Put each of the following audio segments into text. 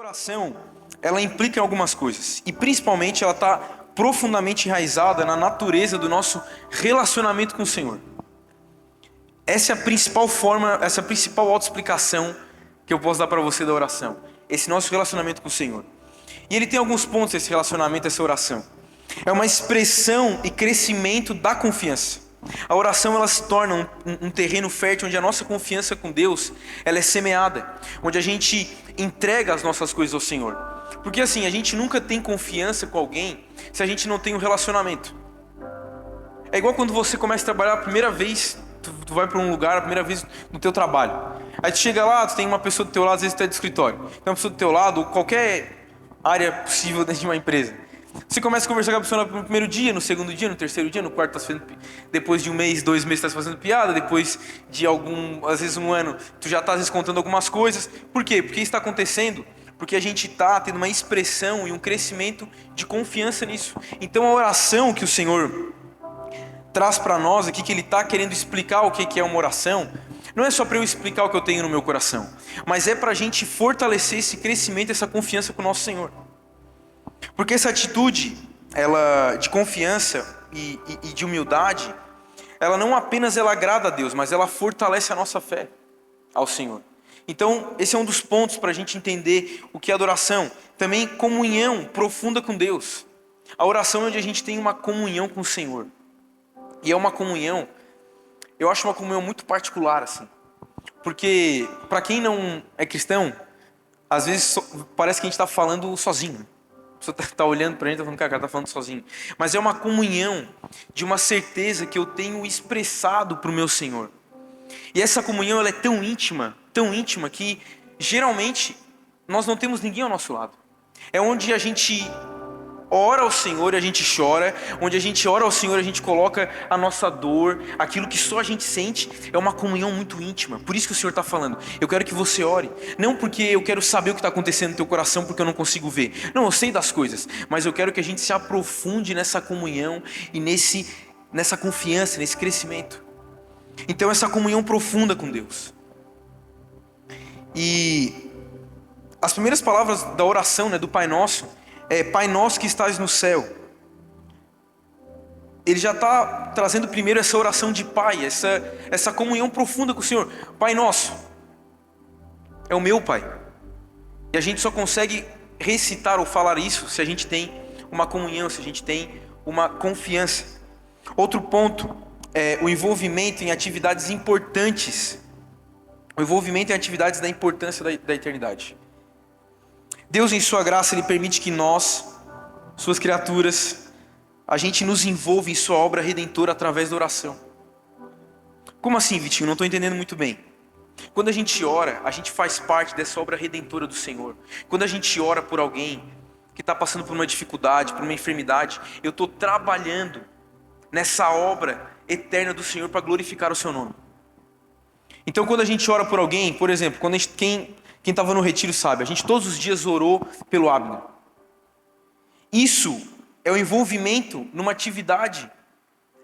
oração, ela implica em algumas coisas. E principalmente ela está profundamente enraizada na natureza do nosso relacionamento com o Senhor. Essa é a principal forma, essa é a principal autoexplicação que eu posso dar para você da oração. Esse nosso relacionamento com o Senhor. E ele tem alguns pontos, esse relacionamento, essa oração. É uma expressão e crescimento da confiança. A oração ela se torna um terreno fértil onde a nossa confiança com Deus ela é semeada, onde a gente entrega as nossas coisas ao Senhor. Porque assim, a gente nunca tem confiança com alguém se a gente não tem um relacionamento. É igual quando você começa a trabalhar a primeira vez, tu vai para um lugar a primeira vez no teu trabalho. Aí tu chega lá, tu tem uma pessoa do teu lado, às vezes tu é de escritório. Tem uma pessoa do teu lado, ou qualquer área possível dentro de uma empresa. Você começa a conversar com a pessoa no primeiro dia, no segundo dia, no terceiro dia, no quarto, depois de um mês, 2 meses, tá fazendo piada, depois de às vezes um ano, tu já tá às vezes contando algumas coisas. Por quê? Porque isso está acontecendo porque a gente está tendo uma expressão e um crescimento de confiança nisso. Então a oração que o Senhor traz para nós aqui, que Ele está querendo explicar o que é uma oração, não é só para eu explicar o que eu tenho no meu coração, mas é para a gente fortalecer esse crescimento, essa confiança com o nosso Senhor. Porque essa atitude ela, de confiança e de humildade, ela não apenas ela agrada a Deus, mas ela fortalece a nossa fé ao Senhor. Então, esse é um dos pontos para a gente entender o que é adoração. Também comunhão profunda com Deus. A oração é onde a gente tem uma comunhão com o Senhor. E é uma comunhão, eu acho uma comunhão muito particular, assim. Porque, para quem não é cristão, às vezes parece que a gente está falando sozinho. A pessoa está olhando para a gente e está falando, cara, está falando sozinho. Mas é uma comunhão de uma certeza que eu tenho expressado para o meu Senhor. E essa comunhão ela é tão íntima que geralmente nós não temos ninguém ao nosso lado. É onde a gente ora ao Senhor e a gente chora, onde a gente ora ao Senhor e a gente coloca a nossa dor, aquilo que só a gente sente. É uma comunhão muito íntima. Por isso que o Senhor está falando, eu quero que você ore, não porque eu quero saber o que está acontecendo no teu coração, porque eu não consigo ver. Não, eu sei das coisas, mas eu quero que a gente se aprofunde nessa comunhão e nessa confiança, nesse crescimento. Então essa comunhão profunda com Deus. E as primeiras palavras da oração, do Pai Nosso, é Pai Nosso que estás no céu. Ele já está trazendo primeiro essa oração de Pai, essa comunhão profunda com o Senhor. Pai Nosso é o meu Pai. E a gente só consegue recitar ou falar isso se a gente tem uma comunhão, se a gente tem uma confiança. Outro ponto é o envolvimento em atividades importantes. O envolvimento em atividades da importância da eternidade. Deus, em sua graça, Ele permite que nós, suas criaturas, a gente nos envolva em sua obra redentora através da oração. Como assim, Vitinho? Não estou entendendo muito bem. Quando a gente ora, a gente faz parte dessa obra redentora do Senhor. Quando a gente ora por alguém que está passando por uma dificuldade, por uma enfermidade, eu estou trabalhando nessa obra eterna do Senhor para glorificar o seu nome. Então quando a gente ora por alguém, por exemplo, quem estava no retiro sabe, a gente todos os dias orou pelo Abner. Isso é o envolvimento numa atividade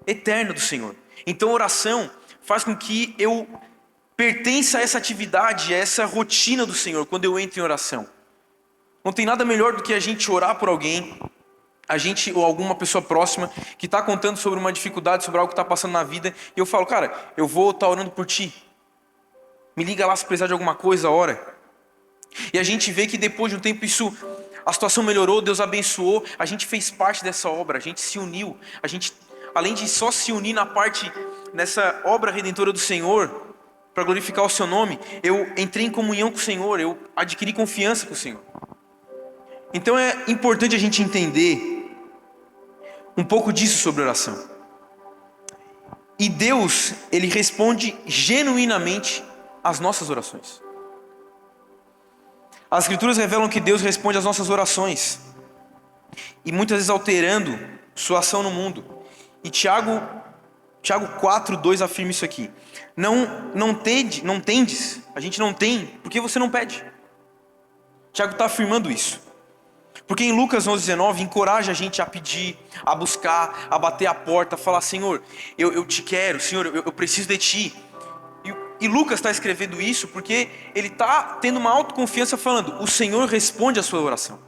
eterna do Senhor. Então a oração faz com que eu pertença a essa atividade, a essa rotina do Senhor quando eu entro em oração. Não tem nada melhor do que a gente orar por alguém, a gente ou alguma pessoa próxima que está contando sobre uma dificuldade, sobre algo que está passando na vida, e eu falo, cara, eu vou estar orando por ti. Me liga lá se precisar de alguma coisa, ora. E a gente vê que depois de um tempo a situação melhorou, Deus abençoou, a gente fez parte dessa obra, a gente se uniu, a gente, além de só se unir nessa obra redentora do Senhor, para glorificar o seu nome, eu entrei em comunhão com o Senhor, eu adquiri confiança com o Senhor. Então é importante a gente entender um pouco disso sobre oração. E Deus, Ele responde genuinamente às nossas orações. As Escrituras revelam que Deus responde às nossas orações, e muitas vezes alterando sua ação no mundo. E Tiago 4:2 afirma isso aqui. Não tendes, a gente não tem, porque você não pede. Tiago está afirmando isso. Porque em Lucas 11:19 encoraja a gente a pedir, a buscar, a bater a porta, a falar, Senhor, eu te quero, Senhor, eu preciso de Ti. E Lucas está escrevendo isso porque ele está tendo uma autoconfiança falando, o Senhor responde a sua oração.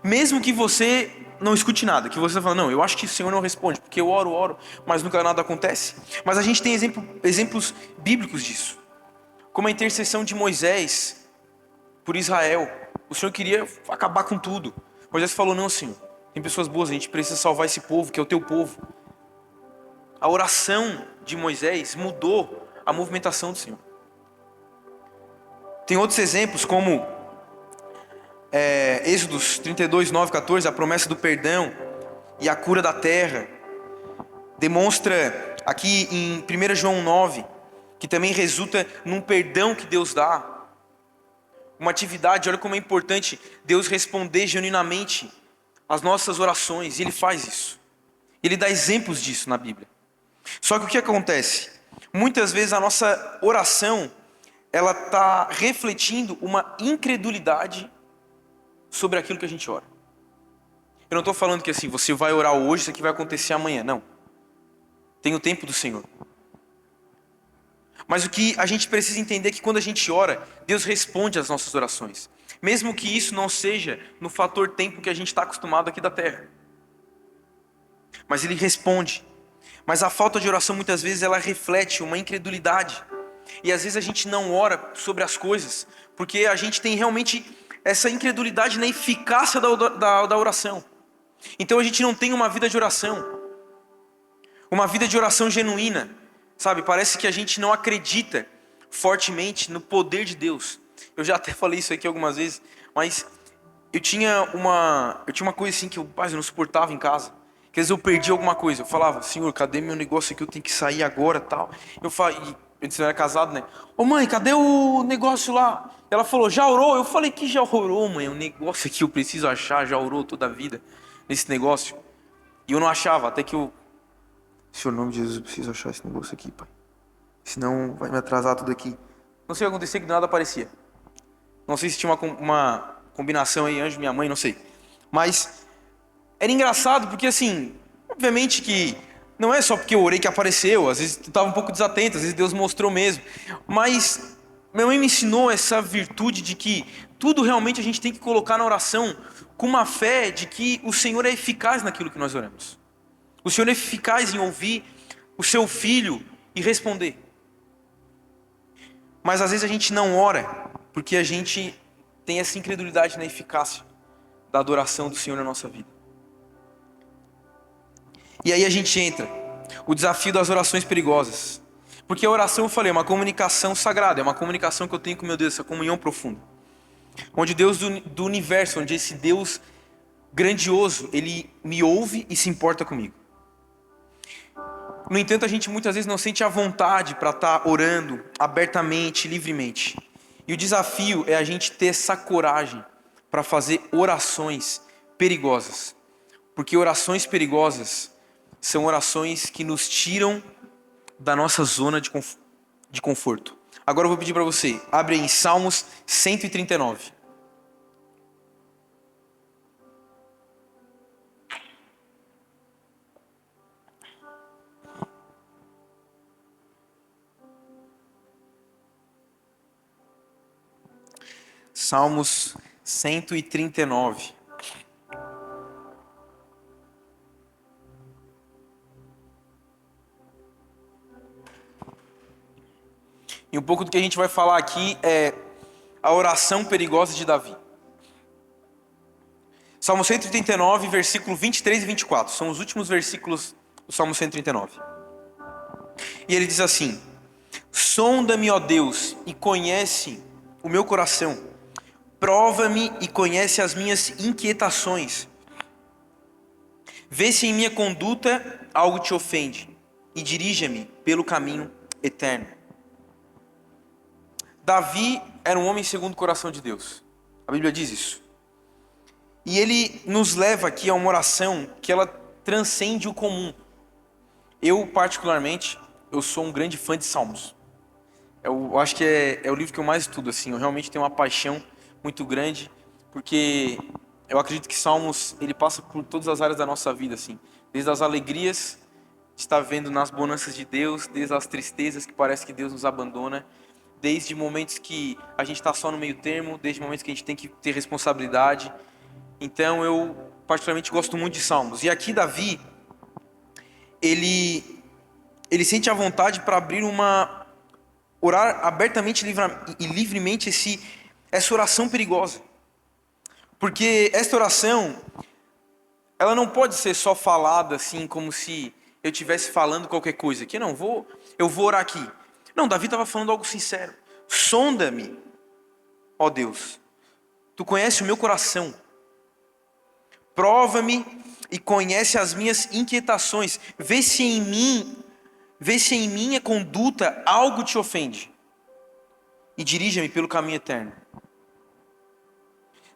Mesmo que você não escute nada, que você fala, não, eu acho que o Senhor não responde, porque eu oro, mas nunca nada acontece. Mas a gente tem exemplos bíblicos disso. Como a intercessão de Moisés por Israel. O Senhor queria acabar com tudo. Moisés falou, não, Senhor, tem pessoas boas, a gente precisa salvar esse povo, que é o teu povo. A oração de Moisés mudou a movimentação do Senhor. Tem outros exemplos como Êxodos 32, 9, 14, a promessa do perdão e a cura da terra. Demonstra aqui em 1 João 9, que também resulta num perdão que Deus dá. Uma atividade, olha como é importante Deus responder genuinamente às nossas orações, e Ele faz isso. Ele dá exemplos disso na Bíblia. Só que o que acontece? Muitas vezes a nossa oração, ela está refletindo uma incredulidade sobre aquilo que a gente ora. Eu não estou falando que assim, você vai orar hoje, isso aqui vai acontecer amanhã, não. Tem o tempo do Senhor. Mas o que a gente precisa entender é que quando a gente ora, Deus responde às nossas orações. Mesmo que isso não seja no fator tempo que a gente está acostumado aqui da terra. Mas Ele responde. Mas a falta de oração muitas vezes ela reflete uma incredulidade. E às vezes a gente não ora sobre as coisas, porque a gente tem realmente essa incredulidade na eficácia da oração. Então a gente não tem uma vida de oração. Uma vida de oração genuína. Sabe, parece que a gente não acredita fortemente no poder de Deus. Eu já até falei isso aqui algumas vezes, mas eu tinha uma coisa assim que eu não suportava em casa. Que às vezes eu perdi alguma coisa. Eu falava, Senhor, cadê meu negócio aqui? Eu tenho que sair agora, tal. Eu disse, eu era casado, né? Ô mãe, cadê o negócio lá? Ela falou, já orou? Eu falei, que já orou, mãe? O negócio aqui eu preciso achar, já orou toda a vida nesse negócio. E eu não achava, até que eu... Senhor, em nome de Jesus, eu preciso achar esse negócio aqui, Pai. Senão vai me atrasar tudo aqui. Não sei o que acontecia, que do nada aparecia. Não sei se tinha uma combinação aí, anjo, minha mãe, não sei. Mas era engraçado porque assim, obviamente que não é só porque eu orei que apareceu. Às vezes tu estava um pouco desatento, às vezes Deus mostrou mesmo. Mas minha mãe me ensinou essa virtude de que tudo realmente a gente tem que colocar na oração com uma fé de que o Senhor é eficaz naquilo que nós oramos. O Senhor é eficaz em ouvir o seu filho e responder. Mas às vezes a gente não ora porque a gente tem essa incredulidade na eficácia da adoração do Senhor na nossa vida. E aí a gente entra o desafio das orações perigosas. Porque a oração, eu falei, é uma comunicação sagrada, é uma comunicação que eu tenho com meu Deus, essa comunhão profunda. Onde Deus do universo, onde esse Deus grandioso, Ele me ouve e se importa comigo. No entanto, a gente muitas vezes não sente a vontade para estar orando abertamente, livremente. E o desafio é a gente ter essa coragem para fazer orações perigosas. Porque orações perigosas são orações que nos tiram da nossa zona de conforto. Agora eu vou pedir para você, abre em Salmos 139. Salmos 139. E um pouco do que a gente vai falar aqui é a oração perigosa de Davi. Salmo 139, versículo 23 e 24. São os últimos versículos do Salmo 139. E ele diz assim: sonda-me, ó Deus, e conhece o meu coração. Prova-me e conhece as minhas inquietações. Vê se em minha conduta algo te ofende e dirija-me pelo caminho eterno. Davi era um homem segundo o coração de Deus. A Bíblia diz isso. E ele nos leva aqui a uma oração que ela transcende o comum. Eu, particularmente, eu sou um grande fã de Salmos. Eu acho que é o livro que eu mais estudo, assim. Eu realmente tenho uma paixão muito grande, porque eu acredito que Salmos, ele passa por todas as áreas da nossa vida, assim. Desde as alegrias de estar vendo nas bonanças de Deus, desde as tristezas que parece que Deus nos abandona. desde momentos que a gente está só no meio termo, desde momentos que a gente tem que ter responsabilidade. Então eu particularmente gosto muito de Salmos. E aqui Davi, ele sente a vontade para orar abertamente e livremente essa oração perigosa. Porque esta oração, ela não pode ser só falada assim, como se eu estivesse falando qualquer coisa aqui. Não, eu vou orar aqui. Não, Davi estava falando algo sincero. Sonda-me, ó Deus. Tu conheces o meu coração. Prova-me e conhece as minhas inquietações. Vê se em minha conduta algo te ofende. E dirija-me pelo caminho eterno.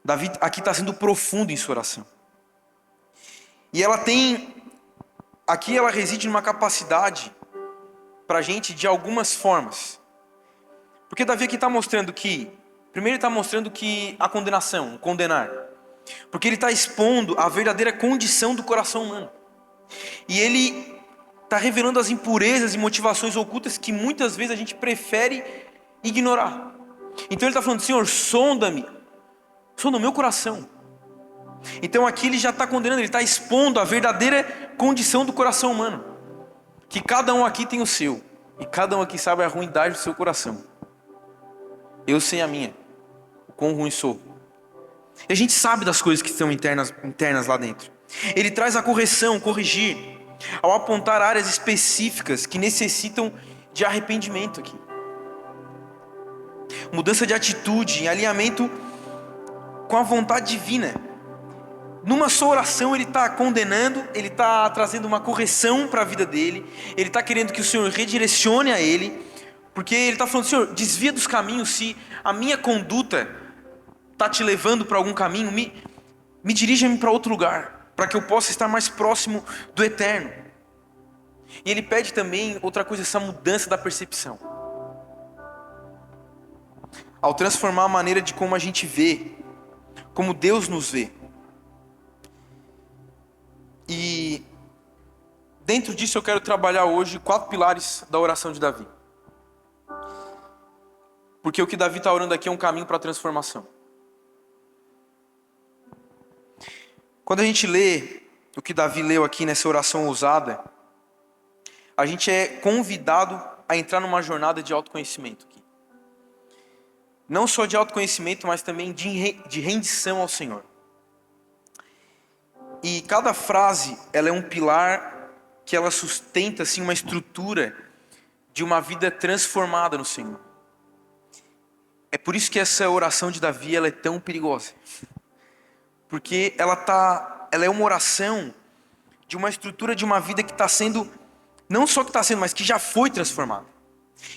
Davi aqui está sendo profundo em sua oração. E aqui ela reside numa capacidade para a gente de algumas formas. Porque Davi aqui está mostrando primeiro ele está mostrando que a condenação, condenar. Porque ele está expondo a verdadeira condição do coração humano. E ele está revelando as impurezas e motivações ocultas que muitas vezes a gente prefere ignorar. Então ele está falando, Senhor, sonda-me, sonda o meu coração. Então aqui ele já está condenando, ele está expondo a verdadeira condição do coração humano. Que cada um aqui tem o seu. E cada um aqui sabe a ruindade do seu coração. Eu sei a minha, o quão ruim sou. E a gente sabe das coisas que estão internas lá dentro. Ele traz a correção, corrigir, ao apontar áreas específicas que necessitam de arrependimento aqui. Mudança de atitude, em alinhamento com a vontade divina. Numa só oração ele está condenando, ele está trazendo uma correção para a vida dele, ele está querendo que o Senhor redirecione a ele, porque ele está falando, Senhor, desvia dos caminhos, se a minha conduta está te levando para algum caminho, me dirija-me para outro lugar, para que eu possa estar mais próximo do eterno. E ele pede também outra coisa, essa mudança da percepção. Ao transformar a maneira de como a gente vê, como Deus nos vê. E dentro disso eu quero trabalhar hoje 4 pilares da oração de Davi. Porque o que Davi está orando aqui é um caminho para a transformação. Quando a gente lê o que Davi leu aqui nessa oração ousada, a gente é convidado a entrar numa jornada de autoconhecimento aqui. Não só de autoconhecimento, mas também de rendição ao Senhor. E cada frase, ela é um pilar que ela sustenta assim, uma estrutura de uma vida transformada no Senhor. É por isso que essa oração de Davi ela é tão perigosa. Porque ela é uma oração de uma estrutura de uma vida que está sendo, não só que está sendo, mas que já foi transformada.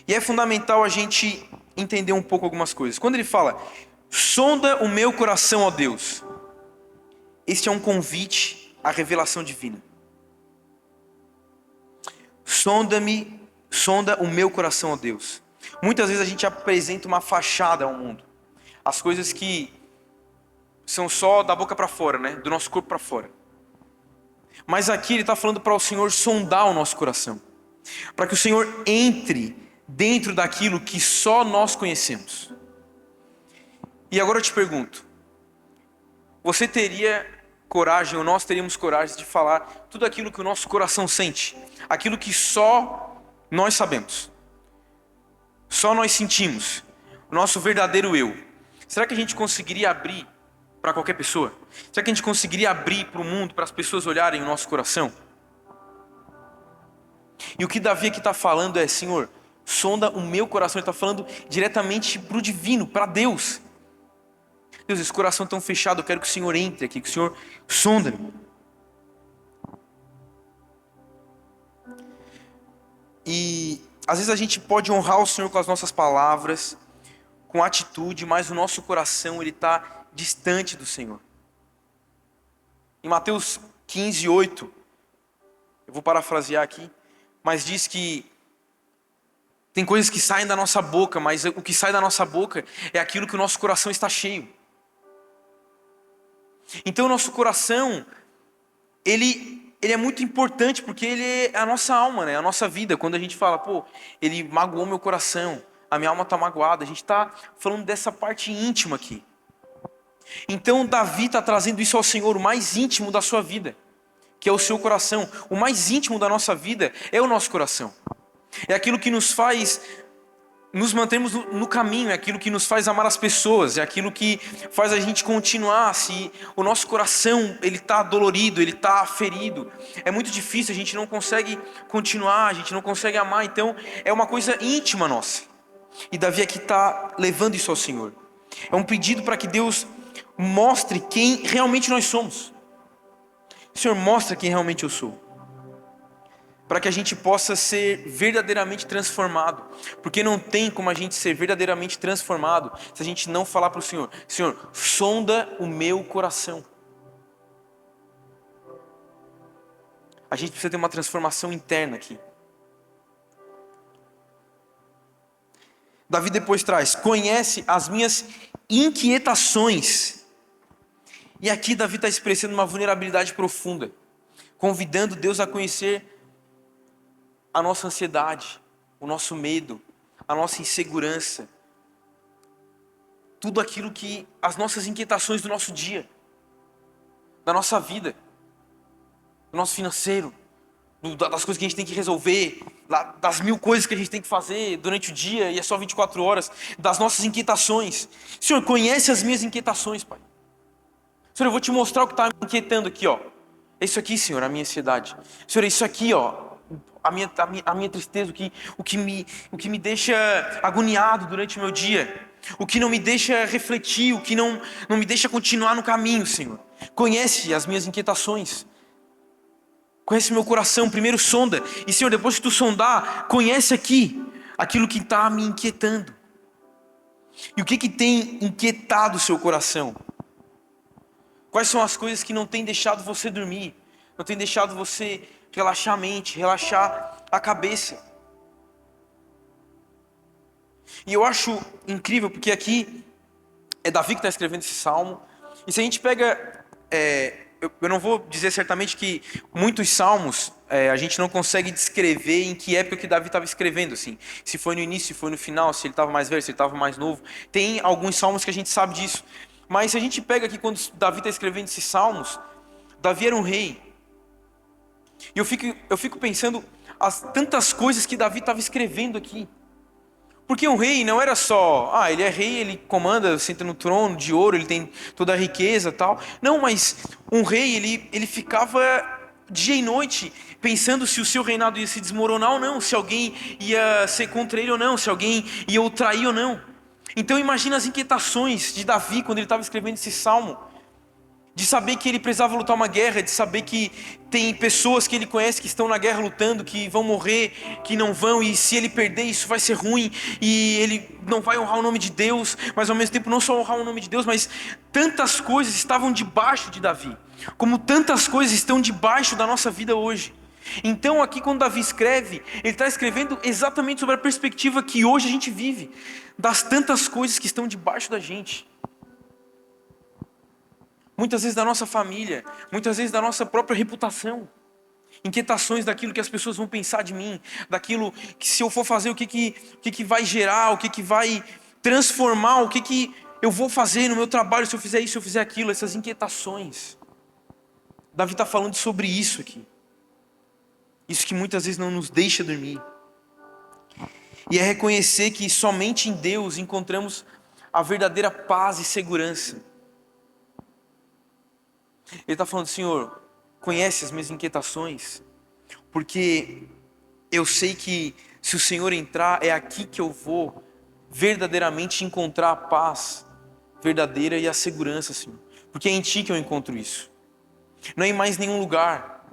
E é fundamental a gente entender um pouco algumas coisas. Quando ele fala, sonda o meu coração, ó Deus. Este é um convite à revelação divina. Sonda o meu coração, ó Deus. Muitas vezes a gente apresenta uma fachada ao mundo. As coisas que são só da boca para fora, né? Do nosso corpo para fora. Mas aqui ele está falando para o Senhor sondar o nosso coração. Para que o Senhor entre dentro daquilo que só nós conhecemos. E agora eu te pergunto. Você teria coragem, ou nós teríamos coragem de falar tudo aquilo que o nosso coração sente? Aquilo que só nós sabemos. Só nós sentimos. O nosso verdadeiro eu. Será que a gente conseguiria abrir para qualquer pessoa? Será que a gente conseguiria abrir para o mundo, para as pessoas olharem o nosso coração? E o que Davi aqui está falando é, Senhor, sonda o meu coração. Ele está falando diretamente para o divino, para Deus. Deus, esse coração tão fechado, eu quero que o Senhor entre aqui, que o Senhor sonda-me. E às vezes a gente pode honrar o Senhor com as nossas palavras, com atitude, mas o nosso coração ele está distante do Senhor. Em Mateus 15:8, eu vou parafrasear aqui, mas diz que tem coisas que saem da nossa boca, mas o que sai da nossa boca é aquilo que o nosso coração está cheio. Então o nosso coração, ele é muito importante porque ele é a nossa alma, né? A nossa vida. Quando a gente fala, ele magoou meu coração. a minha alma está magoada. A gente está falando dessa parte íntima aqui. Então Davi está trazendo isso ao Senhor, o mais íntimo da sua vida, que é o seu coração. O mais íntimo da nossa vida é o nosso coração. É aquilo que nos faz nos mantermos no caminho, é aquilo que nos faz amar as pessoas, é aquilo que faz a gente continuar. Se o nosso coração ele está dolorido, ele está ferido, é muito difícil, a gente não consegue continuar, a gente não consegue amar. Então é uma coisa íntima nossa. E Davi aqui está levando isso ao Senhor. É um pedido para que Deus mostre quem realmente nós somos. Senhor, mostra quem realmente eu sou, para que a gente possa ser verdadeiramente transformado. Porque não tem como a gente ser verdadeiramente transformado se a gente não falar para o Senhor: Senhor, sonda o meu coração. A gente precisa ter uma transformação interna aqui. Davi depois traz: conhece as minhas inquietações. E aqui Davi está expressando uma vulnerabilidade profunda, convidando Deus a conhecer a nossa ansiedade, o nosso medo, a nossa insegurança, tudo aquilo que, as nossas inquietações do nosso dia, da nossa vida, do nosso financeiro, das coisas que a gente tem que resolver, das 1000 coisas que a gente tem que fazer durante o dia e é só 24 horas, das nossas inquietações. Senhor, conhece as minhas inquietações, Pai. Senhor, eu vou te mostrar o que está me inquietando aqui, ó. Isso aqui, Senhor, a minha ansiedade. Senhor, isso aqui, ó, a minha tristeza, o que me deixa agoniado durante o meu dia, o que não me deixa refletir, o que não me deixa continuar no caminho, Senhor. Conhece as minhas inquietações, conhece meu coração. Primeiro sonda, e Senhor, depois que tu sondar, conhece aqui aquilo que está me inquietando. E o que tem inquietado o seu coração? Quais são as coisas que não têm deixado você dormir, não têm deixado você relaxar a mente, relaxar a cabeça? E eu acho incrível, porque aqui é Davi que está escrevendo esse salmo. E se a gente pega, eu não vou dizer certamente que muitos salmos a gente não consegue descrever em que época que Davi estava escrevendo, assim. Se foi no início, se foi no final, se ele estava mais velho, se ele estava mais novo. Tem alguns salmos que a gente sabe disso. Mas se a gente pega aqui quando Davi está escrevendo esses salmos, Davi era um rei. E eu fico pensando as tantas coisas que Davi estava escrevendo aqui. Porque um rei não era só, ele é rei, ele comanda, senta no trono de ouro, ele tem toda a riqueza e tal. Não, mas um rei, ele ficava dia e noite pensando se o seu reinado ia se desmoronar ou não, se alguém ia ser contra ele ou não, se alguém ia o trair ou não. Então imagina as inquietações de Davi quando ele estava escrevendo esse salmo, de saber que ele precisava lutar uma guerra, de saber que tem pessoas que ele conhece que estão na guerra lutando, que vão morrer, que não vão, e se ele perder isso vai ser ruim, e ele não vai honrar o nome de Deus, mas ao mesmo tempo não só honrar o nome de Deus, mas tantas coisas estavam debaixo de Davi, como tantas coisas estão debaixo da nossa vida hoje. Então aqui quando Davi escreve, ele está escrevendo exatamente sobre a perspectiva que hoje a gente vive, das tantas coisas que estão debaixo da gente. Muitas vezes da nossa família, muitas vezes da nossa própria reputação. Inquietações daquilo que as pessoas vão pensar de mim, daquilo que se eu for fazer, o que vai gerar, o que vai transformar, o que eu vou fazer no meu trabalho se eu fizer isso, se eu fizer aquilo, essas inquietações. Davi está falando sobre isso aqui. Isso que muitas vezes não nos deixa dormir. E é reconhecer que somente em Deus encontramos a verdadeira paz e segurança. Ele está falando: Senhor, conhece as minhas inquietações, porque eu sei que se o Senhor entrar, é aqui que eu vou verdadeiramente encontrar a paz verdadeira e a segurança, Senhor. Porque é em Ti que eu encontro isso. Não é em mais nenhum lugar.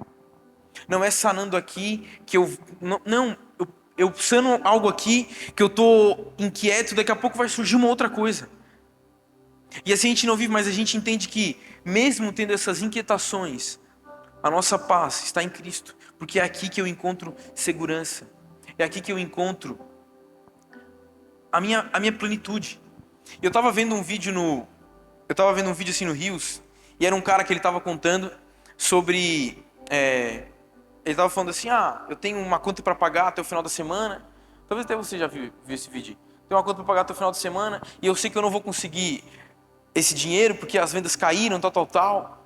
Não é sanando aqui que eu sano algo aqui que eu estou inquieto, daqui a pouco vai surgir uma outra coisa. E assim a gente não vive, mas a gente entende que mesmo tendo essas inquietações, a nossa paz está em Cristo, porque é aqui que eu encontro segurança, é aqui que eu encontro a minha plenitude. Eu estava vendo um vídeo assim no Reels, e era um cara que ele estava contando sobre, ele estava falando assim: eu tenho uma conta para pagar até o final da semana. Talvez até você já viu esse vídeo. tenho uma conta para pagar até o final de semana, e eu sei que eu não vou conseguir esse dinheiro porque as vendas caíram, tal,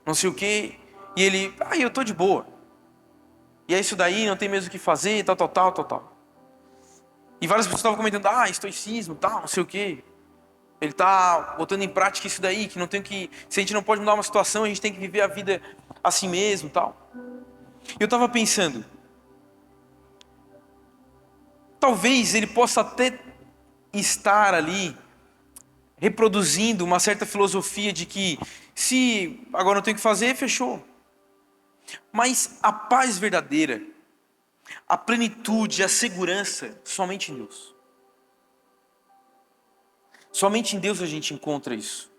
não sei o quê. E ele, eu tô de boa. E é isso daí, não tem mesmo o que fazer, tal. E várias pessoas estavam comentando, estoicismo, tal, não sei o quê. Ele está botando em prática isso daí, que não tem que... Se a gente não pode mudar uma situação, a gente tem que viver a vida assim mesmo, tal. E eu estava pensando, talvez ele possa até estar ali reproduzindo uma certa filosofia de que se agora não tem o que fazer, fechou. Mas a paz verdadeira, a plenitude, a segurança, somente em Deus. Somente em Deus a gente encontra isso.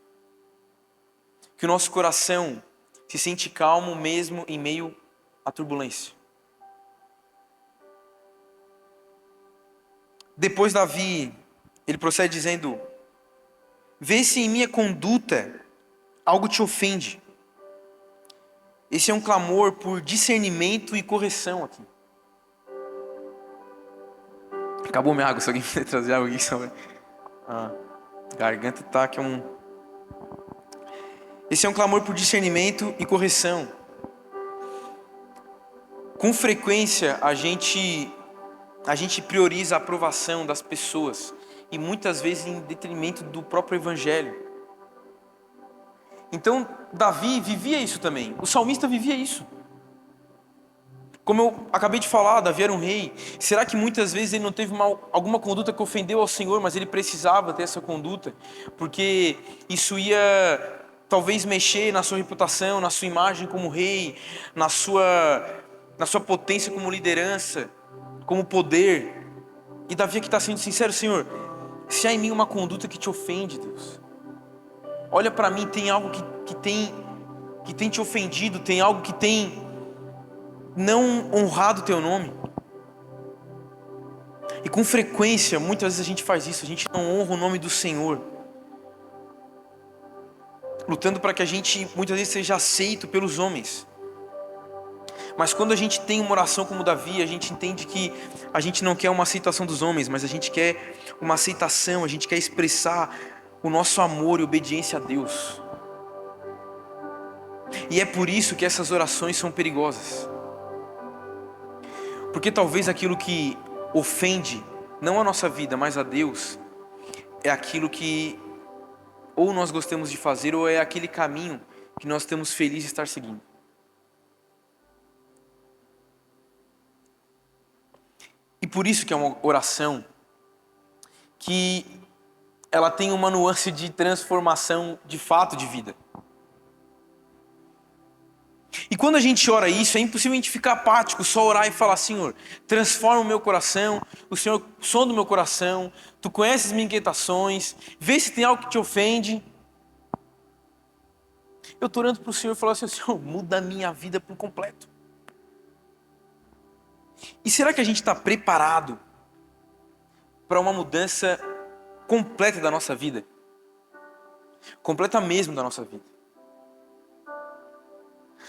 Que o nosso coração se sente calmo mesmo em meio à turbulência. Depois Davi, ele procede dizendo: vê se em minha conduta algo te ofende. Esse é um clamor por discernimento e correção aqui. Acabou minha água, se alguém puder trazer água aqui. Garganta tá que Esse é um clamor por discernimento e correção. Com frequência a gente prioriza a aprovação das pessoas e muitas vezes em detrimento do próprio evangelho. Então Davi vivia isso também. O salmista vivia isso. Como eu acabei de falar, Davi era um rei. Será que muitas vezes ele não teve alguma conduta que ofendeu ao Senhor, mas ele precisava ter essa conduta? Porque isso ia talvez mexer na sua reputação, na sua imagem como rei, na sua potência como liderança, como poder. E Davi aqui está sendo sincero: Senhor, se há em mim uma conduta que te ofende, Deus, olha para mim, tem algo que tem te ofendido, tem algo que tem não honrado o teu nome. E com frequência, muitas vezes a gente faz isso, a gente não honra o nome do Senhor, lutando para que a gente muitas vezes seja aceito pelos homens. Mas quando a gente tem uma oração como Davi, a gente entende que a gente não quer uma aceitação dos homens, mas a gente quer uma aceitação, a gente quer expressar o nosso amor e obediência a Deus. E é por isso que essas orações são perigosas. Porque talvez aquilo que ofende, não a nossa vida, mas a Deus, é aquilo que ou nós gostamos de fazer, ou é aquele caminho que nós estamos felizes de estar seguindo. E por isso que é uma oração que ela tem uma nuance de transformação de fato de vida. E quando a gente ora isso, é impossível a gente ficar apático, só orar e falar: Senhor, transforma o meu coração, o Senhor sonda o meu coração, Tu conheces minhas inquietações, vê se tem algo que te ofende. Eu estou orando para o Senhor e falando assim: Senhor, muda a minha vida por completo. E será que a gente está preparado para uma mudança completa da nossa vida? Completa mesmo da nossa vida.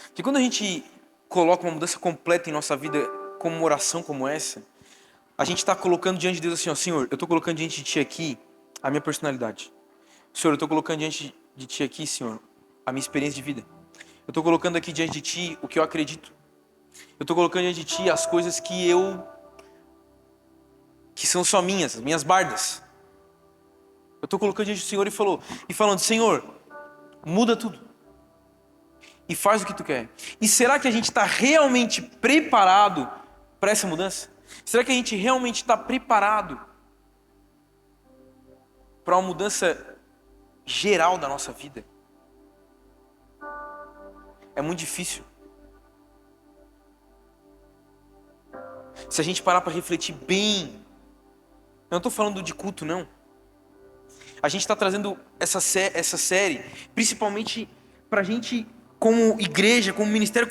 Porque quando a gente coloca uma mudança completa em nossa vida como uma oração como essa, a gente está colocando diante de Deus assim: ó, Senhor, eu estou colocando diante de Ti aqui a minha personalidade. Senhor, eu estou colocando diante de Ti aqui, Senhor, a minha experiência de vida. Eu estou colocando aqui diante de Ti o que eu acredito. Eu estou colocando diante de Ti as coisas que são só minhas, as minhas bardas. Eu estou colocando diante do Senhor e falando: Senhor, muda tudo. E faz o que Tu quer. E será que a gente está realmente preparado para essa mudança? Será que a gente realmente está preparado para uma mudança geral da nossa vida? É muito difícil. Se a gente parar para refletir bem, eu não estou falando de culto, não. A gente está trazendo essa série principalmente para a gente, como igreja, como ministério,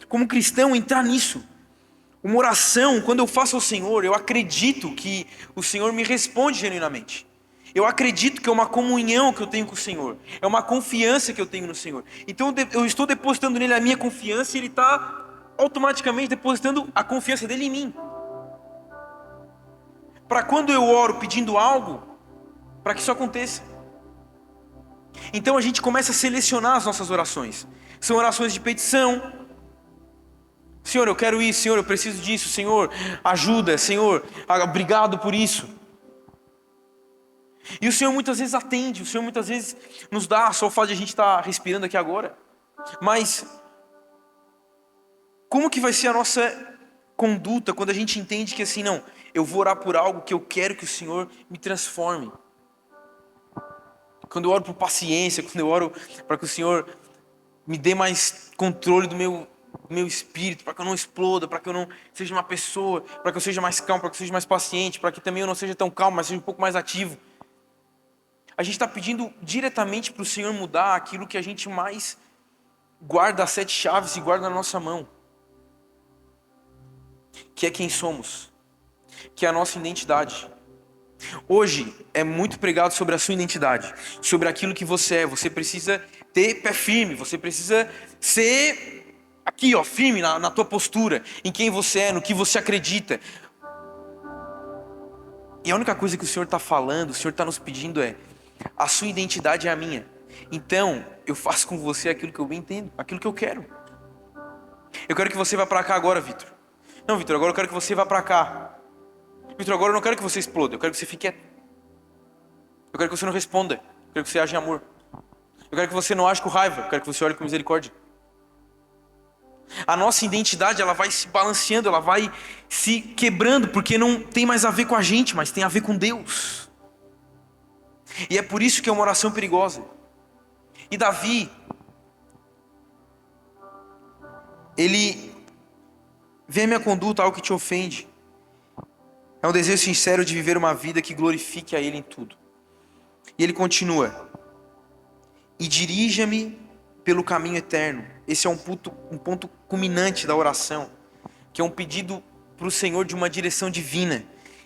como cristão, entrar nisso. Uma oração, quando eu faço ao Senhor, eu acredito que o Senhor me responde genuinamente. Eu acredito que é uma comunhão que eu tenho com o Senhor, é uma confiança que eu tenho no Senhor. Então eu estou depositando nele a minha confiança e ele está automaticamente depositando a confiança dele em mim. para quando eu oro pedindo algo, para que isso aconteça. Então a gente começa a selecionar as nossas orações. São orações de petição. Senhor, eu quero isso. Senhor, eu preciso disso. Senhor, ajuda. Senhor, obrigado por isso. E o Senhor muitas vezes atende. O Senhor muitas vezes nos dá. Só o fato de a gente estar respirando aqui agora. Mas como que vai ser a nossa conduta quando a gente entende que assim, não, eu vou orar por algo que eu quero que o Senhor me transforme. Quando eu oro por paciência, quando eu oro para que o Senhor me dê mais controle do meu espírito, para que eu não exploda, para que eu não seja uma pessoa, para que eu seja mais calmo, para que eu seja mais paciente, para que também eu não seja tão calmo, mas seja um pouco mais ativo. A gente está pedindo diretamente para o Senhor mudar aquilo que a gente mais guarda as 7 chaves e guarda na nossa mão. Que é quem somos, que é a nossa identidade. Hoje é muito pregado sobre a sua identidade, sobre aquilo que você é. Você precisa ter pé firme, você precisa ser aqui, ó, firme na tua postura, em quem você é, no que você acredita. E a única coisa que o Senhor está falando, o Senhor está nos pedindo é: a sua identidade é a minha. Então eu faço com você aquilo que eu bem entendo, aquilo que eu quero. Eu quero que você vá para cá agora, Vitor. Não, Vitor, agora eu quero que você vá para cá. Vitor, agora eu não quero que você exploda, eu quero que você fique quieto. Eu quero que você não responda, eu quero que você age em amor. Eu quero que você não age com raiva, eu quero que você olhe com misericórdia. A nossa identidade, ela vai se balanceando, ela vai se quebrando, porque não tem mais a ver com a gente, mas tem a ver com Deus. E é por isso que é uma oração perigosa. E Davi, ele vê a minha conduta, algo que te ofende. É um desejo sincero de viver uma vida que glorifique a Ele em tudo. E ele continua: e dirija-me pelo caminho eterno. Esse é um ponto culminante da oração, que é um pedido para o Senhor de uma direção divina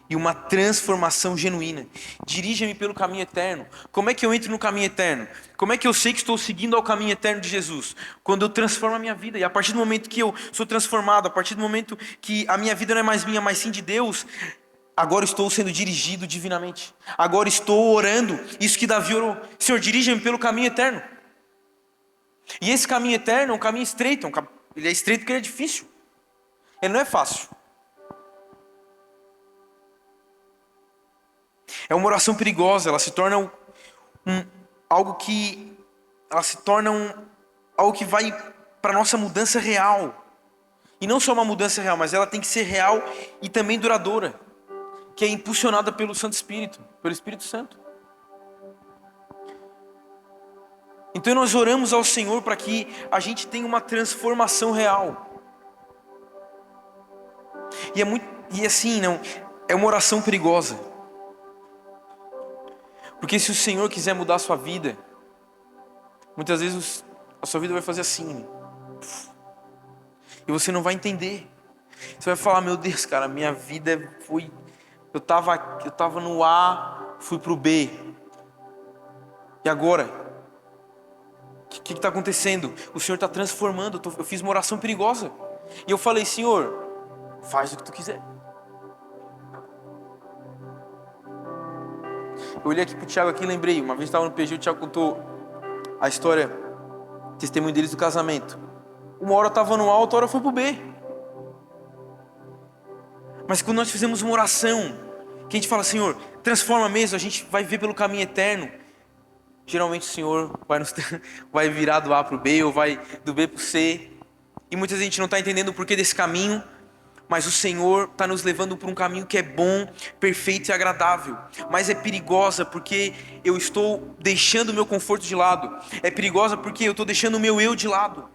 e uma transformação genuína. Dirija-me pelo caminho eterno. Como é que eu entro no caminho eterno? Como é que eu sei que estou seguindo ao caminho eterno de Jesus? Quando eu transformo a minha vida. E a partir do momento que eu sou transformado, a partir do momento que a minha vida não é mais minha, mas sim de Deus, agora estou sendo dirigido divinamente. Agora estou orando isso que Davi orou: Senhor, dirija-me pelo caminho eterno. E esse caminho eterno é um caminho estreito. Ele é estreito porque ele é difícil. Ele não é fácil. É uma oração perigosa. Ela se torna algo que vai para a nossa mudança real. E não só uma mudança real, mas ela tem que ser real e também duradoura, que é impulsionada pelo Santo Espírito, pelo Espírito Santo. Então nós oramos ao Senhor para que a gente tenha uma transformação real. E assim, não, é uma oração perigosa. Porque se o Senhor quiser mudar a sua vida, muitas vezes a sua vida vai fazer assim. E você não vai entender. Você vai falar: meu Deus, cara, minha vida foi... Eu tava no A, fui pro B. E agora? O que está acontecendo? O Senhor está transformando. Eu fiz uma oração perigosa. E eu falei: Senhor, faz o que tu quiser. Eu olhei aqui pro Thiago aqui e lembrei. Uma vez estava no PG, o Thiago contou a história, testemunho deles do casamento. Uma hora estava no A, outra hora foi pro B. Mas quando nós fizemos uma oração, que a gente fala: Senhor, transforma mesmo, a gente vai ver pelo caminho eterno. Geralmente o Senhor vai virar do A para o B, ou vai do B para o C. E muitas vezes a gente não está entendendo o porquê desse caminho. Mas o Senhor está nos levando por um caminho que é bom, perfeito e agradável. Mas é perigosa porque eu estou deixando o meu conforto de lado. É perigosa porque eu estou deixando o meu eu de lado.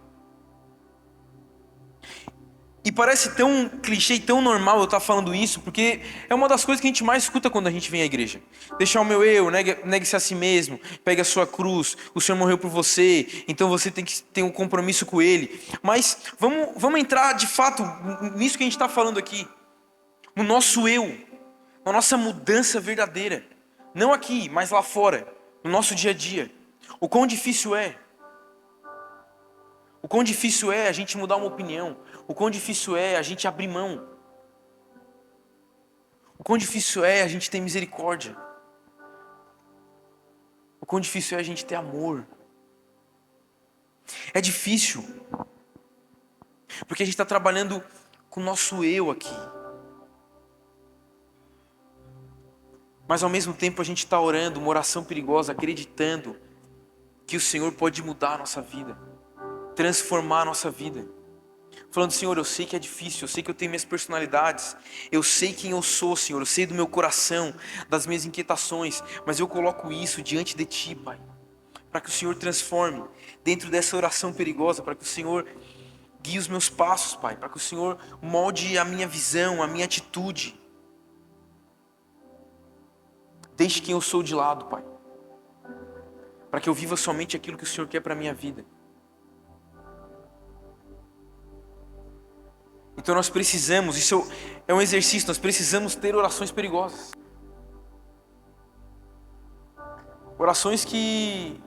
E parece tão clichê e tão normal eu estar falando isso, porque é uma das coisas que a gente mais escuta quando a gente vem à igreja. Deixar o meu eu, negue-se a si mesmo, pegue a sua cruz, o Senhor morreu por você, então você tem que ter um compromisso com Ele. Mas vamos entrar de fato nisso que a gente está falando aqui, no nosso eu, na nossa mudança verdadeira. Não aqui, mas lá fora, no nosso dia a dia. O quão difícil é. O quão difícil é a gente mudar uma opinião. O quão difícil é a gente abrir mão. quão difícil é a gente ter misericórdia. O quão difícil é a gente ter amor. É difícil, porque a gente está trabalhando com o nosso eu aqui. Mas ao mesmo tempo a gente está orando uma oração perigosa, acreditando que o Senhor pode mudar a nossa vida, transformar a nossa vida. Falando, Senhor, eu sei que é difícil, eu sei que eu tenho minhas personalidades, eu sei quem eu sou, Senhor, eu sei do meu coração, das minhas inquietações, mas eu coloco isso diante de Ti, Pai, para que o Senhor transforme dentro dessa oração perigosa, para que o Senhor guie os meus passos, Pai, para que o Senhor molde a minha visão, a minha atitude. Deixe quem eu sou de lado, Pai, para que eu viva somente aquilo que o Senhor quer para a minha vida. Então nós precisamos, isso é um exercício, nós precisamos ter orações perigosas. Orações que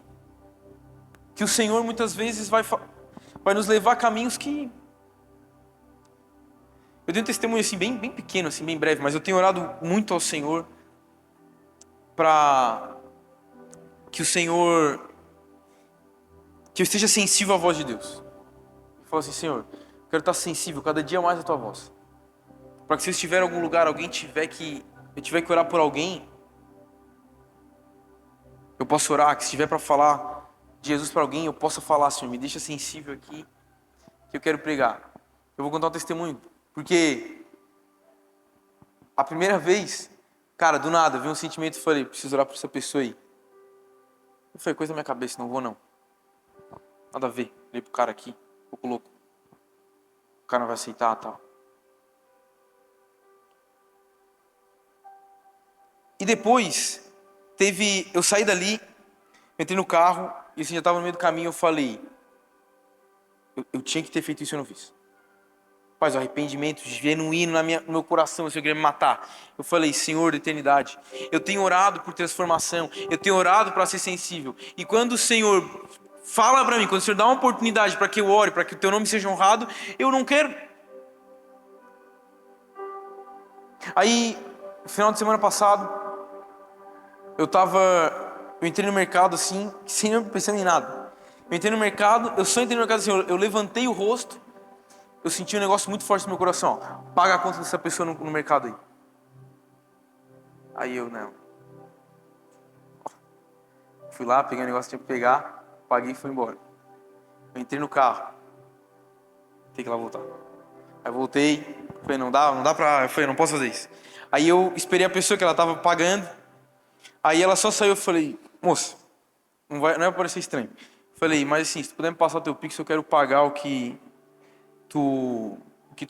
o Senhor muitas vezes vai nos levar a caminhos que... Eu dei um testemunho assim, bem pequeno, assim, bem breve, mas eu tenho orado muito ao Senhor para que o Senhor, que eu esteja sensível à voz de Deus. Eu falo assim, Senhor, eu quero estar sensível cada dia mais à Tua voz. Para que se eu estiver em algum lugar, eu tiver que orar por alguém, eu posso orar, que se tiver para falar de Jesus para alguém, eu possa falar, Senhor, me deixa sensível aqui, que eu quero pregar. Eu vou contar um testemunho, porque a primeira vez, cara, do nada, eu vi um sentimento e falei, preciso orar por essa pessoa aí. Eu falei, coisa na minha cabeça, não vou não. Nada a ver, olhei pro cara aqui, um pouco louco. O cara não vai aceitar, tal. E depois, eu saí dali, entrei no carro, e assim, já estava no meio do caminho, eu falei, eu tinha que ter feito isso e eu não fiz. Mas o arrependimento genuíno no meu coração, o Senhor queria me matar. Eu falei, Senhor da eternidade, eu tenho orado por transformação, eu tenho orado para ser sensível. E quando o Senhor fala para mim, quando o Senhor dá uma oportunidade para que eu ore, para que o Teu nome seja honrado, eu não quero. Aí, no final de semana passado, eu entrei no mercado assim, sem pensando em nada. Eu entrei no mercado, eu só entrei no mercado assim, eu levantei o rosto, eu senti um negócio muito forte no meu coração, ó, paga a conta dessa pessoa no mercado aí. Aí eu, não. Fui lá, peguei o negócio que tinha que pegar, paguei e fui embora. Eu entrei no carro, tem que ir lá voltar. Aí voltei, falei, não dá pra... Eu falei, não posso fazer isso. Aí eu esperei a pessoa que ela tava pagando, aí ela só saiu, eu falei, moça, não vai parecer estranho. Falei, mas assim, se tu puder me passar o teu Pix, eu quero pagar o que tu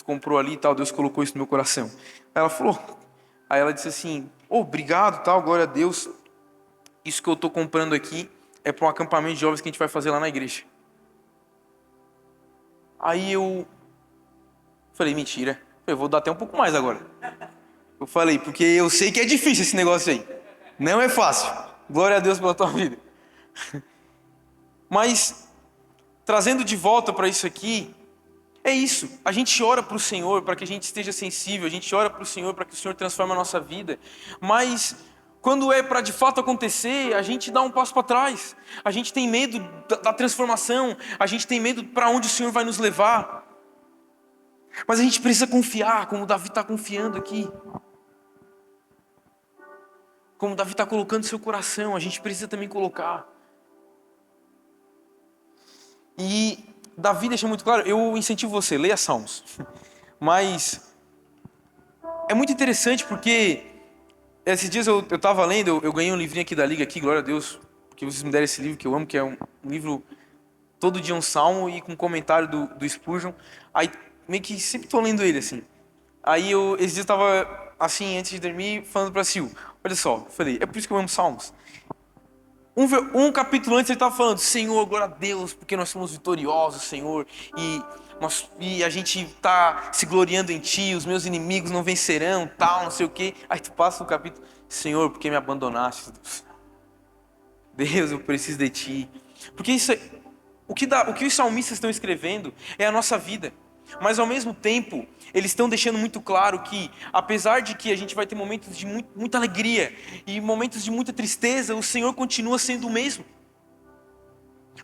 comprou ali e tal, Deus colocou isso no meu coração. Aí ela falou, aí ela disse assim, obrigado, tal, glória a Deus, isso que eu tô comprando aqui é para um acampamento de jovens que a gente vai fazer lá na igreja. Aí eu falei, mentira, eu vou dar até um pouco mais agora. Eu falei, porque eu sei que é difícil esse negócio aí, não é fácil, glória a Deus pela tua vida. Mas, trazendo de volta para isso aqui, é isso, a gente ora para o Senhor para que a gente esteja sensível, a gente ora para o Senhor para que o Senhor transforme a nossa vida, mas quando é para de fato acontecer, a gente dá um passo para trás, a gente tem medo da transformação, a gente tem medo para onde o Senhor vai nos levar, mas a gente precisa confiar, como Davi está confiando aqui, como Davi está colocando seu coração, a gente precisa também colocar. E Davi deixa muito claro, eu incentivo você, leia Salmos. Mas é muito interessante porque esses dias eu estava lendo, eu ganhei um livrinho aqui da Liga, aqui, glória a Deus, que vocês me deram esse livro que eu amo, que é um livro, todo dia um salmo e com comentário do Spurgeon. Aí meio que sempre estou lendo ele assim. Aí esses dias eu estava assim, antes de dormir, falando para Sil, olha só, eu falei, é por isso que eu amo Salmos. Um capítulo antes ele estava falando, Senhor, glória a Deus, porque nós somos vitoriosos, Senhor, e a gente está se gloriando em Ti, os meus inimigos não vencerão, tal, não sei o quê. Aí tu passa um capítulo, Senhor, porque me abandonaste, Deus, eu preciso de Ti. Porque isso, o que os salmistas estão escrevendo é a nossa vida. Mas ao mesmo tempo, eles estão deixando muito claro que, apesar de que a gente vai ter momentos de muita alegria e momentos de muita tristeza, o Senhor continua sendo o mesmo.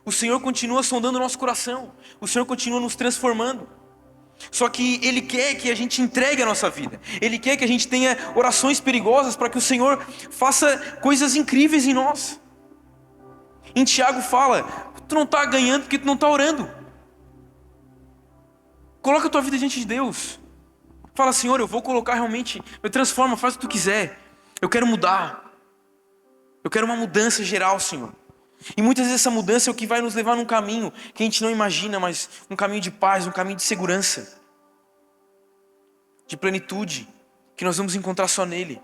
O Senhor continua sondando o nosso coração. O Senhor continua nos transformando. Só que Ele quer que a gente entregue a nossa vida. Ele quer que a gente tenha orações perigosas para que o Senhor faça coisas incríveis em nós. Em Tiago fala, tu não está ganhando porque tu não está orando. Coloca a tua vida diante de Deus. Fala, Senhor, eu vou colocar realmente, me transforma, faz o que tu quiser. Eu quero mudar. Eu quero uma mudança geral, Senhor. E muitas vezes essa mudança é o que vai nos levar num caminho que a gente não imagina, mas um caminho de paz, um caminho de segurança, de plenitude, que nós vamos encontrar só nele.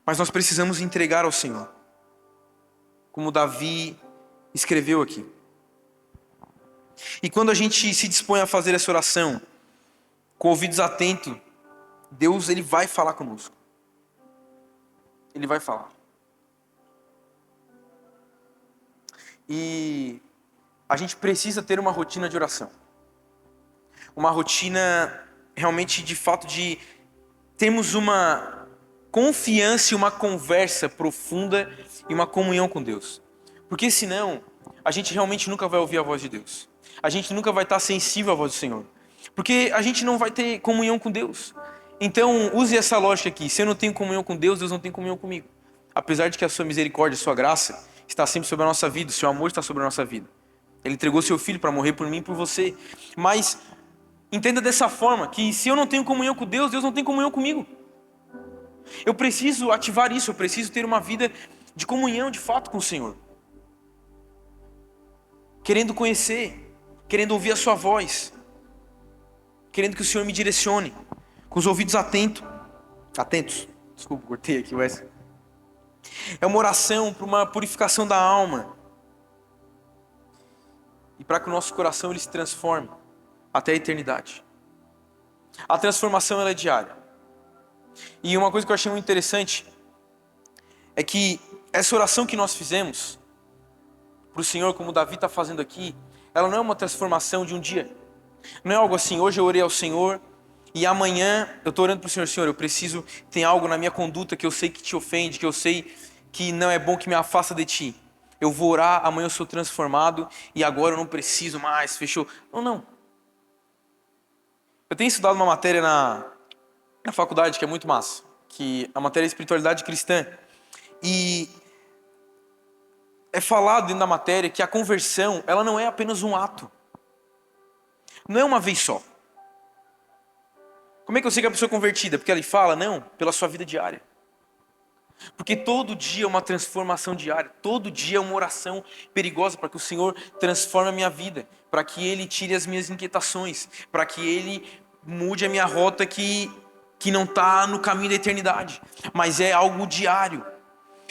Mas nós precisamos entregar ao Senhor, como Davi escreveu aqui. E quando a gente se dispõe a fazer essa oração, com ouvidos atentos, Deus, Ele vai falar conosco. Ele vai falar. E a gente precisa ter uma rotina de oração. Uma rotina realmente de fato de termos uma confiança e uma conversa profunda e uma comunhão com Deus. Porque senão, a gente realmente nunca vai ouvir a voz de Deus. A gente nunca vai estar sensível à voz do Senhor. Porque a gente não vai ter comunhão com Deus. Então, use essa lógica aqui. Se eu não tenho comunhão com Deus, Deus não tem comunhão comigo. Apesar de que a sua misericórdia, a sua graça está sempre sobre a nossa vida, o seu amor está sobre a nossa vida. Ele entregou seu filho para morrer por mim e por você. Mas entenda dessa forma, que se eu não tenho comunhão com Deus, Deus não tem comunhão comigo. Eu preciso ativar isso, eu preciso ter uma vida de comunhão de fato com o Senhor. Querendo conhecer, querendo ouvir a sua voz, querendo que o Senhor me direcione, com os ouvidos atentos. Desculpa, cortei aqui o S. É uma oração para uma purificação da alma. E para que o nosso coração ele se transforme até a eternidade. A transformação ela é diária. E uma coisa que eu achei muito interessante é que essa oração que nós fizemos para o Senhor, como Davi está fazendo aqui, ela não é uma transformação de um dia. Não é algo assim, hoje eu orei ao Senhor e amanhã eu estou orando para o Senhor, Senhor, eu preciso, tem algo na minha conduta que eu sei que te ofende, que eu sei que não é bom, que me afasta de ti. Eu vou orar, amanhã eu sou transformado e agora eu não preciso mais, fechou. Não. Eu tenho estudado uma matéria na faculdade que é muito massa, que é a matéria de espiritualidade cristã. E é falado dentro da matéria que a conversão, ela não é apenas um ato. Não é uma vez só. Como é que eu sei que a pessoa é convertida? Porque ela fala? Não, pela sua vida diária. Porque todo dia é uma transformação diária. Todo dia é uma oração perigosa para que o Senhor transforme a minha vida. Para que Ele tire as minhas inquietações. Para que Ele mude a minha rota que não está no caminho da eternidade. Mas é algo diário.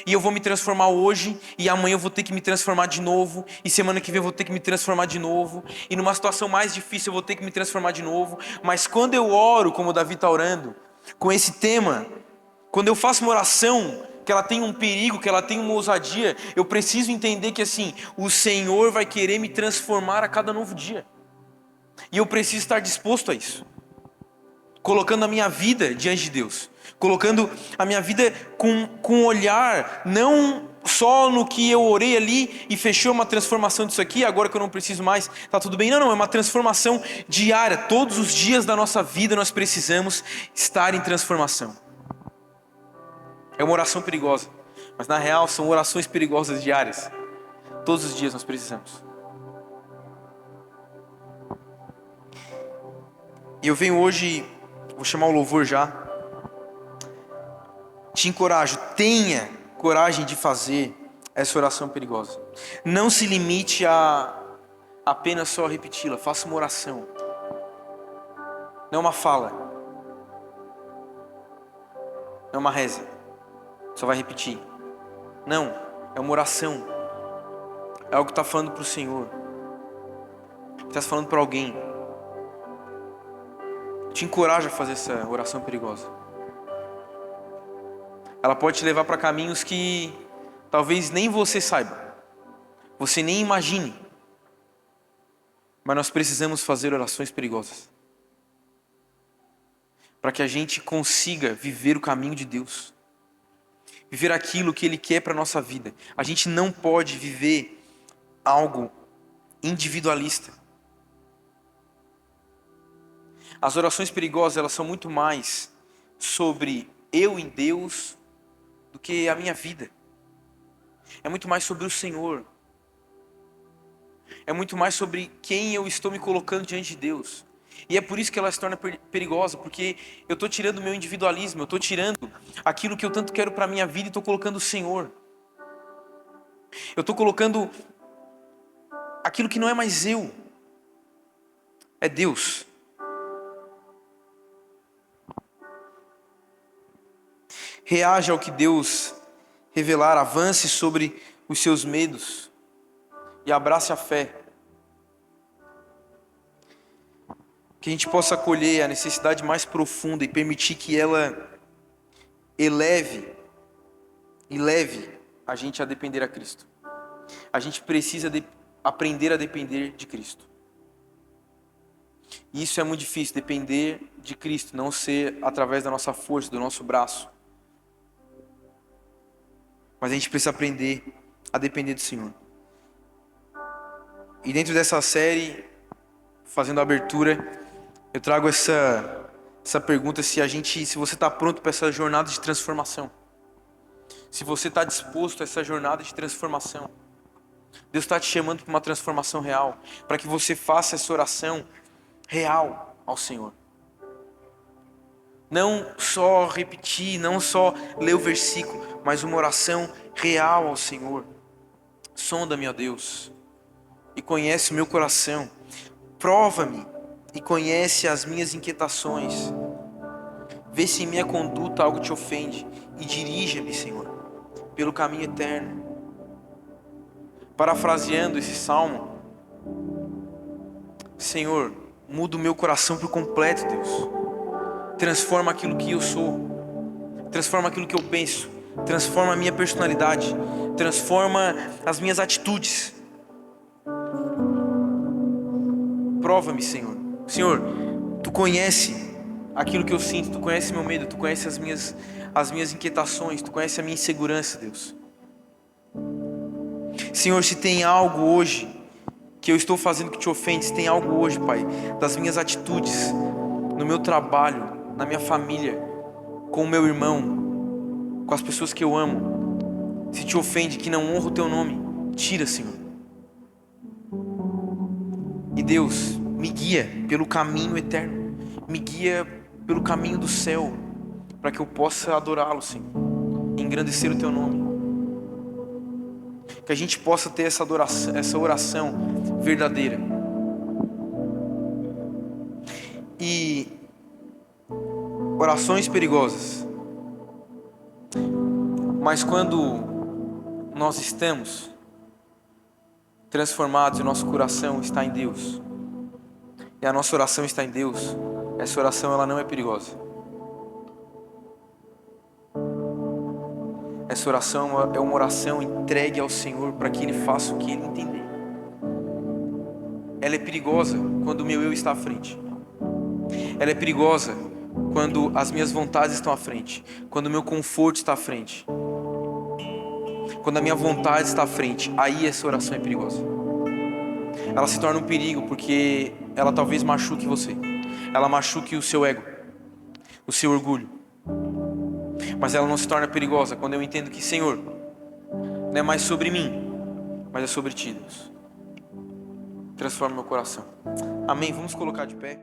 E eu vou me transformar hoje, e amanhã eu vou ter que me transformar de novo, e semana que vem eu vou ter que me transformar de novo, e numa situação mais difícil eu vou ter que me transformar de novo. Mas quando eu oro, como o Davi está orando, com esse tema, quando eu faço uma oração, que ela tem um perigo, que ela tem uma ousadia, eu preciso entender que assim, o Senhor vai querer me transformar a cada novo dia. E eu preciso estar disposto a isso. Colocando a minha vida diante de Deus. Colocando a minha vida com um olhar, não só no que eu orei ali e fechou uma transformação disso aqui, agora que eu não preciso mais, tá tudo bem. Não, é uma transformação diária. Todos os dias da nossa vida nós precisamos estar em transformação. É uma oração perigosa, mas na real são orações perigosas diárias. Todos os dias nós precisamos. E eu venho hoje, vou chamar o louvor já. Te encorajo, tenha coragem de fazer essa oração perigosa. Não se limite a apenas só repeti-la, faça uma oração. Não é uma fala. Não é uma reza. Só vai repetir. Não, é uma oração. É algo que está falando para o Senhor. Está falando para alguém. Te encorajo a fazer essa oração perigosa. Ela pode te levar para caminhos que talvez nem você saiba. Você nem imagine. Mas nós precisamos fazer orações perigosas para que a gente consiga viver o caminho de Deus, viver aquilo que Ele quer para a nossa vida. A gente não pode viver algo individualista. As orações perigosas, elas são muito mais sobre eu em Deus do que a minha vida. É muito mais sobre o Senhor. É muito mais sobre quem eu estou me colocando diante de Deus. E é por isso que ela se torna perigosa, porque eu estou tirando o meu individualismo, eu estou tirando aquilo que eu tanto quero para a minha vida e estou colocando o Senhor. Eu estou colocando aquilo que não é mais eu, é Deus. Reaja ao que Deus revelar, avance sobre os seus medos e abrace a fé. Que a gente possa acolher a necessidade mais profunda e permitir que ela leve a gente a depender a Cristo. A gente precisa aprender a depender de Cristo. E isso é muito difícil, depender de Cristo, não ser através da nossa força, do nosso braço. Mas a gente precisa aprender a depender do Senhor. E dentro dessa série, fazendo a abertura, eu trago essa pergunta se você está pronto para essa jornada de transformação. Se você está disposto a essa jornada de transformação. Deus está te chamando para uma transformação real, para que você faça essa oração real ao Senhor. Não só repetir, não só ler o versículo, mas uma oração real ao Senhor. Sonda-me, ó Deus, e conhece o meu coração. Prova-me e conhece as minhas inquietações. Vê se em minha conduta algo te ofende e dirija-me, Senhor, pelo caminho eterno. Parafraseando esse salmo, Senhor, muda o meu coração por completo, Deus. Transforma aquilo que eu sou, transforma aquilo que eu penso, transforma a minha personalidade, transforma as minhas atitudes. Prova-me, Senhor. Senhor, Tu conhece aquilo que eu sinto, Tu conhece meu medo, Tu conhece as minhas inquietações, Tu conhece a minha insegurança, Deus. Senhor, se tem algo hoje que eu estou fazendo que Te ofende, se tem algo hoje, Pai, das minhas atitudes, no meu trabalho, na minha família, com o meu irmão, com as pessoas que eu amo, se Te ofende, que não honra o Teu nome, tira, Senhor. E Deus, me guia pelo caminho eterno, me guia pelo caminho do céu, para que eu possa adorá-lo, Senhor, engrandecer o Teu nome. Que a gente possa ter essa oração verdadeira. E orações perigosas. Mas quando nós estamos transformados e o nosso coração está em Deus, e a nossa oração está em Deus, essa oração ela não é perigosa. Essa oração é uma oração entregue ao Senhor para que Ele faça o que Ele entender. Ela é perigosa quando o meu eu está à frente. Ela é perigosa quando as minhas vontades estão à frente, quando o meu conforto está à frente, quando a minha vontade está à frente. Aí essa oração é perigosa. Ela se torna um perigo porque ela talvez machuque você. Ela machuque o seu ego, o seu orgulho. Mas ela não se torna perigosa quando eu entendo que, Senhor, não é mais sobre mim, mas é sobre Ti, Deus. Transforma meu coração. Amém. Vamos colocar de pé.